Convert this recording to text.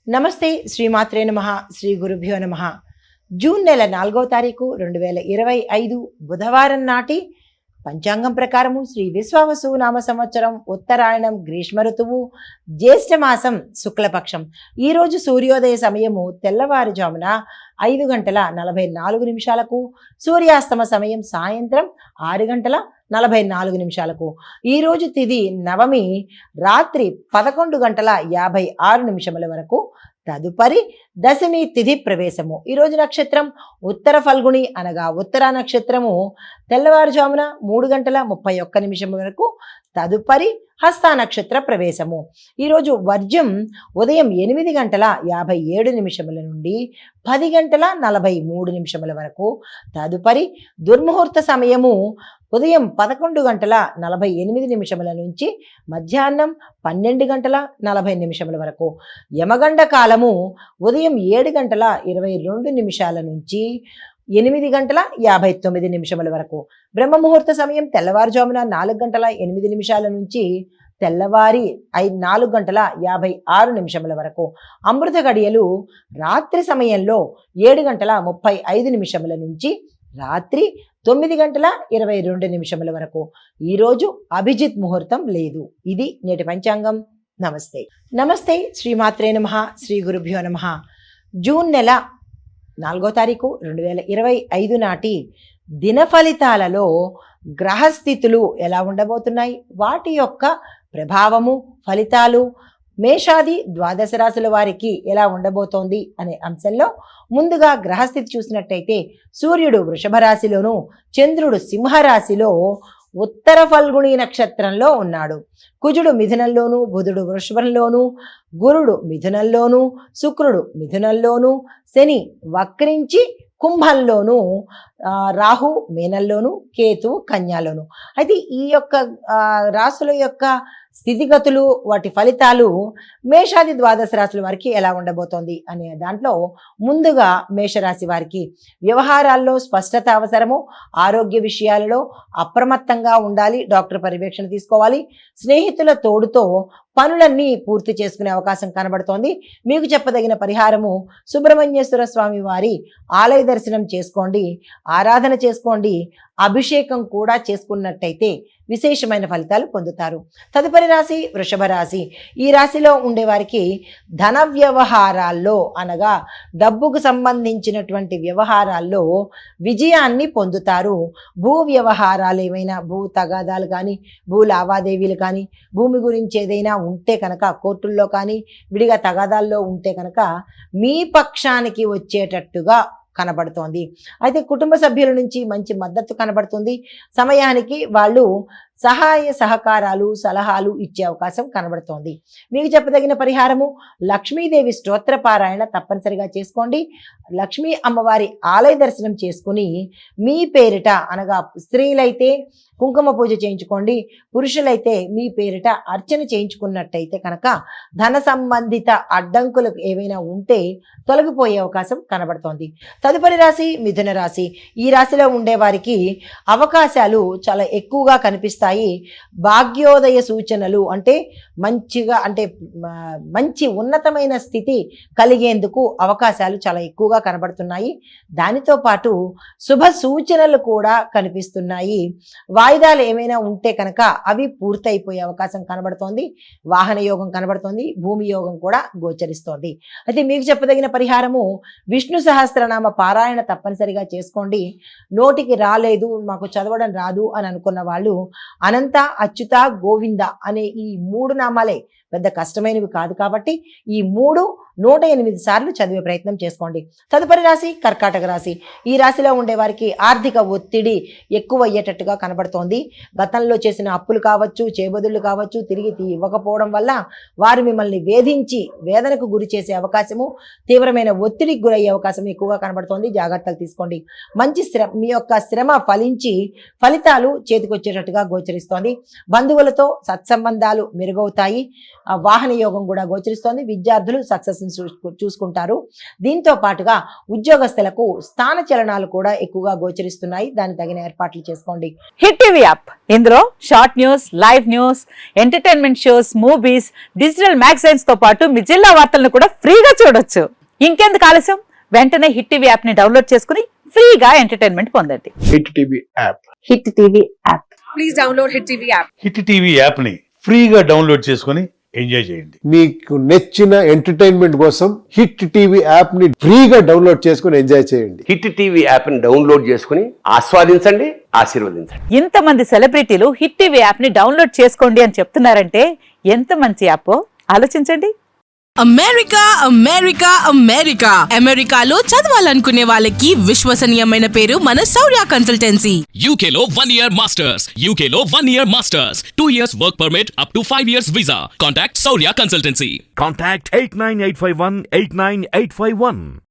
నమస్తే శ్రీమాత్రే నమః శ్రీ గురుభ్యో నమః. జూన్ నెల 4వ తారీఖు 2025 బుధవారం నాటి పంచాంగం ప్రకారము శ్రీ విశ్వావసు నామ సంవత్సరం ఉత్తరాయణం గ్రీష్మ ఋతువు జ్యేష్ఠ మాసం శుక్లపక్షం. ఈరోజు సూర్యోదయ సమయము తెల్లవారుజామున 5:44 సూర్యాస్తమ సమయం సాయంత్రం 6:44. ఈరోజు తిథి నవమి రాత్రి 11:56 వరకు. తదుపరి దశమి తిథి ప్రవేశము. ఈరోజు నక్షత్రం ఉత్తర ఫల్గుణి అనగా ఉత్తర నక్షత్రము తెల్లవారుజామున 3:31 వరకు. తదుపరి హస్త నక్షత్ర ప్రవేశము. ఈరోజు వర్జ్యం ఉదయం 8:57 నుండి 10:43 వరకు. తదుపరి దుర్ముహూర్త సమయము ఉదయం 11:48 నుంచి మధ్యాహ్నం 12:40 వరకు. యమగండ కాలము ఉదయం 7:22 నుంచి 8:59 వరకు. బ్రహ్మముహూర్త సమయం తెల్లవారుజామున 4:08 నుంచి తెల్లవారి 4:56 వరకు. అమృత గడియలు రాత్రి సమయంలో 7:35 నుంచి రాత్రి 9:22 వరకు. ఈరోజు అభిజిత్ ముహూర్తం లేదు. ఇది నేటి పంచాంగం. నమస్తే. నమస్తే శ్రీమాత్రే నమః శ్రీ గురుభ్యో నమః. జూన్ నెల 4వ తారీఖు 2025 నాటి దిన ఫలితాలలో గ్రహస్థితులు ఎలా ఉండబోతున్నాయి, వాటి యొక్క ప్రభావము, ఫలితాలు మేషాది ద్వాదశ రాశుల వారికి ఎలా ఉండబోతోంది అనే అంశంలో ముందుగా గ్రహస్థితి చూసినట్టయితే సూర్యుడు వృషభ రాశిలోను, చంద్రుడు సింహరాశిలో ఉత్తర ఫల్గుణి నక్షత్రంలో ఉన్నాడు. కుజుడు మిథునంలోను, బుధుడు వృషభంలోను, గురుడు మిథునంలోను, శుక్రుడు మిథునంలోను, శని వక్రించి కుంభంలోను, రాహు మీనంలోను, కేతు కన్యాలోను. అయితే ఈ యొక్క రాశుల యొక్క స్థితిగతులు, వాటి ఫలితాలు మేషాది ద్వాదశ రాశుల వారికి ఎలా ఉండబోతోంది అనే దాంట్లో ముందుగా మేషరాశి వారికి వ్యవహారాల్లో స్పష్టత అవసరము. ఆరోగ్య విషయాలలో అప్రమత్తంగా ఉండాలి, డాక్టర్ పర్యవేక్షణ తీసుకోవాలి. స్నేహితుల తోడుతో పనులన్నీ పూర్తి చేసుకునే అవకాశం కనబడుతోంది. మీకు చెప్పదగిన పరిహారము సుబ్రహ్మణ్యేశ్వర స్వామి వారి ఆలయ దర్శనం చేసుకోండి, ఆరాధన చేసుకోండి, అభిషేకం కూడా చేసుకున్నట్టయితే విశేషమైన ఫలితాలు పొందుతారు. తదుపరి రాశి వృషభ రాశి. ఈ రాశిలో ఉండేవారికి ధన వ్యవహారాల్లో అనగా డబ్బుకు సంబంధించినటువంటి వ్యవహారాల్లో విజయాన్ని పొందుతారు. భూ వ్యవహారాలు ఏమైనా భూ తగాదాలు కానీ, భూ లావాదేవీలు కానీ, భూమి గురించి ఏదైనా ఉంటే కనుక కోర్టుల్లో కానీ విడిగా తగాదాల్లో ఉంటే కనుక మీ పక్షానికి వచ్చేటట్టుగా కనబడుతోంది. అయితే కుటుంబ సభ్యుల నుంచి మంచి మద్దతు కనబడుతుంది. సమయానికి వాళ్ళు సహాయ సహకారాలు సలహాలు ఇచ్చే అవకాశం కనబడుతోంది. మీకు చెప్పదగిన పరిహారము లక్ష్మీదేవి స్తోత్ర పారాయణ తప్పనిసరిగా చేసుకోండి. లక్ష్మీ అమ్మవారి ఆలయ దర్శనం చేసుకుని మీ పేరిట అనగా స్త్రీలైతే కుంకుమ పూజ చేయించుకోండి, పురుషులైతే మీ పేరిట అర్చన చేయించుకున్నట్టయితే కనుక ధన సంబంధిత అడ్డంకులు ఏవైనా ఉంటే తొలగిపోయే అవకాశం కనబడుతోంది. తదుపరి రాశి మిథున రాశి. ఈ రాశిలో ఉండేవారికి అవకాశాలు చాలా ఎక్కువగా కనిపిస్తాయి. భాగ్యోదయ సూచనలు అంటే మంచి ఉన్నతమైన స్థితి కలిగేందుకు అవకాశాలు చాలా ఎక్కువగా కనబడుతున్నాయి. దానితో పాటు శుభ సూచనలు కూడా కనిపిస్తున్నాయి. వాయిదాలు ఏమైనా ఉంటే కనుక అవి పూర్తయిపోయే అవకాశం కనబడుతోంది. వాహన యోగం కనబడుతోంది, భూమి యోగం కూడా గోచరిస్తోంది. అయితే మీకు చెప్పదగిన పరిహారము విష్ణు సహస్రనామ పారాయణ తప్పనిసరిగా చేసుకోండి. నోటికి రాలేదు, మాకు చదవడం రాదు అని అనుకున్న వాళ్ళు అనంత, అచ్యుత, గోవింద అనే ఈ 3 నామాలే పెద్ద కష్టమైనవి కాదు కాబట్టి ఈ 108 సార్లు చదివే ప్రయత్నం చేసుకోండి. తదుపరి రాశి కర్కాటక రాశి. ఈ రాశిలో ఉండేవారికి ఆర్థిక ఒత్తిడి ఎక్కువ అయ్యేటట్టుగా కనబడుతోంది. గతంలో చేసిన అప్పులు కావచ్చు, చేబదుళ్ళు కావచ్చు, తిరిగి ఇవ్వకపోవడం వల్ల వారు మిమ్మల్ని వేధించి వేదనకు గురి చేసే అవకాశము, తీవ్రమైన ఒత్తిడికి గురయ్యే అవకాశం ఎక్కువగా కనబడుతోంది. జాగ్రత్తలు తీసుకోండి. మీ యొక్క శ్రమ ఫలించి ఫలితాలు చేతికొచ్చేటట్టుగా గోచరిస్తోంది. బంధువులతో సత్సంబంధాలు మెరుగవుతాయి. వాహన యోగం కూడా గోచరిస్తోంది. విద్యార్థులు సక్సెస్ చూసుకుంటారు. దీంతో పాటుగా ఉద్యోగస్తులకు స్థాన చలనాలు కూడా ఎక్కువగా గోచరిస్తున్నాయి. దానికి తగిన ఏర్పాట్లు చేసుకోండి. హిట్ టీవీ యాప్, ఇందులో short news, live news, entertainment shows, movies, digital magazines తో పాటు మీ జిల్లా వార్తలను కూడా ఫ్రీగా చూడొచ్చు. ఇంకెందుకు ఆలస్యం, వెంటనే హిట్ టీవీ యాప్ ని డౌన్లోడ్ చేసుకుని ఫ్రీగా ఎంటర్టైన్మెంట్ పొందండి. Hit TV app. Hit TV app. Please download hit TV app. Hit TV app ని ఫ్రీగా డౌన్లోడ్ చేసుకొని ఎంజాయ్ చేయండి. మీకు నచ్చిన ఎంటర్టైన్మెంట్ కోసం హిట్ టీవీ యాప్ ని ఫ్రీగా డౌన్లోడ్ చేసుకొని ఎంజాయ్ చేయండి. హిట్ టీవీ యాప్ ని డౌన్లోడ్ చేసుకుని ఆస్వాదించండి, ఆశీర్వదించండి. ఇంతమంది సెలబ్రిటీలు హిట్ టీవీ యాప్ ని డౌన్లోడ్ చేసుకోండి అని చెప్తున్నారంటే ఎంత మంచి యాప్ ఆలోచించండి. అమెరికా అమెరికా అమెరికా అమెరికాలో చదవాలనుకునే వాళ్ళకి విశ్వసనీయమైన పేరు మన శౌర్య కన్సల్టెన్సీ. UK లో 1 year masters. UK లో 1 year masters. 2 years work permit up to 5 years visa. Contact Saurya Consultancy. Contact 89851 89851.